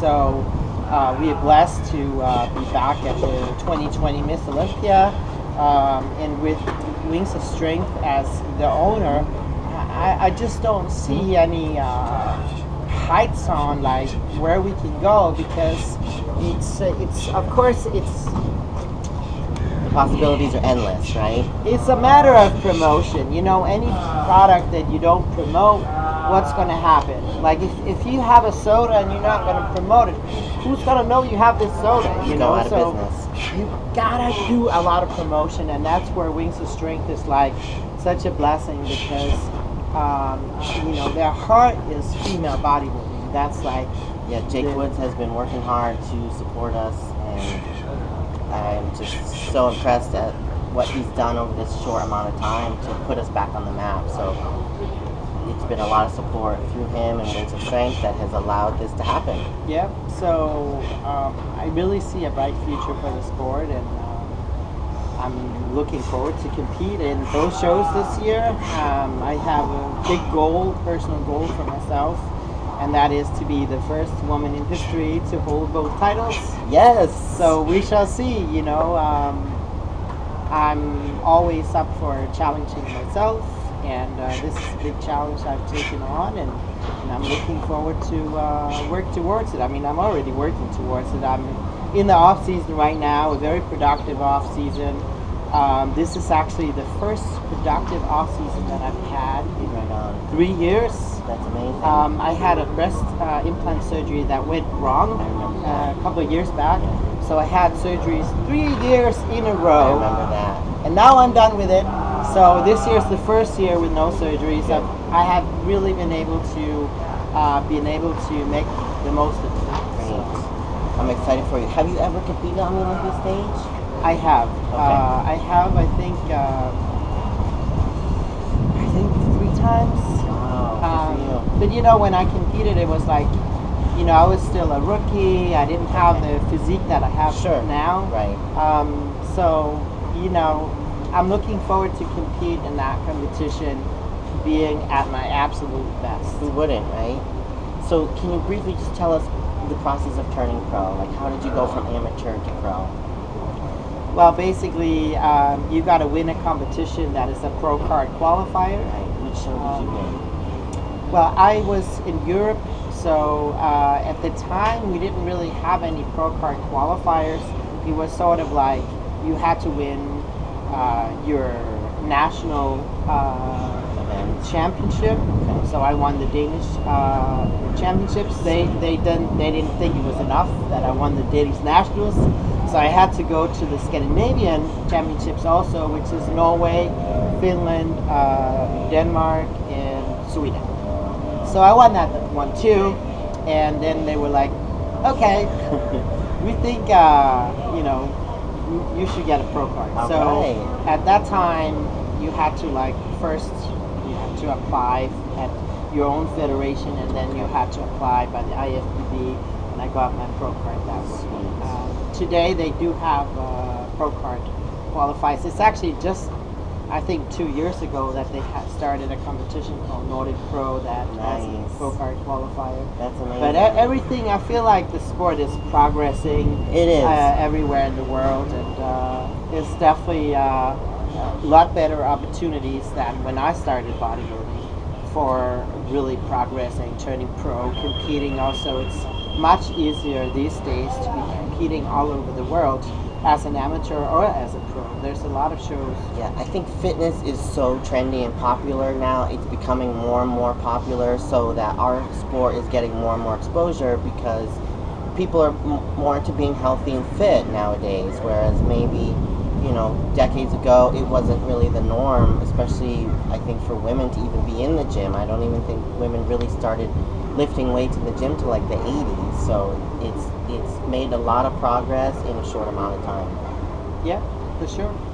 So we are blessed to be back at the 2020 Miss Olympia, and with Wings of Strength as the owner, I just don't see any heights on like where we can go, because it's of course it's Possibilities are endless, right? it's a matter of promotion. You know, any product that you don't promote, what's going to happen? Like if you have a soda and you're not going to promote it, who's going to know you have this soda? You know, Go out of so business. you gotta do a lot of promotion, and that's where Wings of Strength is like such a blessing, because you know, their heart is female bodybuilding. That's like Jake Woods has been working hard to support us, and I'm just so impressed at what he's done over this short amount of time to put us back on the map. So it's been a lot of support through him and Wings of Strength that has allowed this to happen. Yeah, so I really see a bright future for the sport, and I'm looking forward to compete in those shows this year. I have a big goal, personal goal for myself, and that is to be the first woman in history to hold both titles. Yes! So we shall see, you know. I'm always up for challenging myself, and this is a big challenge I've taken on, and I'm looking forward to work towards it. I mean, I'm already working towards it. I'm in the off season right now, a very productive off season. This is actually the first productive off season that I've had in 3 years. That's amazing. I had a breast implant surgery that went wrong a couple of years back. So I had surgeries 3 years in a row. I remember that. And now I'm done with it. So this year's the first year with no surgeries. I have really been able to make the most of it. Great. I'm excited for you. Have you ever competed on the Olympic stage? I have. Okay. I think 3 times. Wow, good for you. But you know, when I competed, it was like, you know, I was still a rookie. I didn't have the physique that I have now. Right. So, you know, I'm looking forward to compete in that competition, being at my absolute best. Who wouldn't, right? So can you briefly just tell us the process of turning pro? Like, how did you go from amateur to pro? Well, basically, you got to win a competition that is a pro card qualifier. Right. Which show did you win? Well, I was in Europe, so at the time we didn't really have any pro card qualifiers. It was sort of like you had to win your national championship. Okay. So I won the Danish championships. They didn't think it was enough that I won the Danish nationals. So I had to go to the Scandinavian championships also, which is Norway, Finland, Denmark, and Sweden. So I won that one too, and then they were like, okay, we think, you know, you should get a pro card. So at that time, you had to first you had to apply at your own federation, and then you had to apply by the IFBB, and I got my pro card that way. Today they do have pro card qualifiers. It's actually just, I think 2 years ago that they started a competition called Nordic Pro that has a pro card qualifier. That's amazing. But everything, I feel like the sport is progressing. It is. Everywhere in the world, and it's definitely a lot better opportunities than when I started bodybuilding for really progressing, turning pro, competing. Also, it's much easier these days to be competing all over the world as an amateur or as a pro. There's a lot of shows. Yeah, I think fitness is so trendy and popular now. It's becoming more and more popular, so that our sport is getting more and more exposure because people are more into being healthy and fit nowadays, whereas maybe, you know, decades ago it wasn't really the norm, especially I think for women to even be in the gym. I don't even think women really started lifting weights in the gym till like the 80s, so it's made a lot of progress in a short amount of time. Yeah, for sure.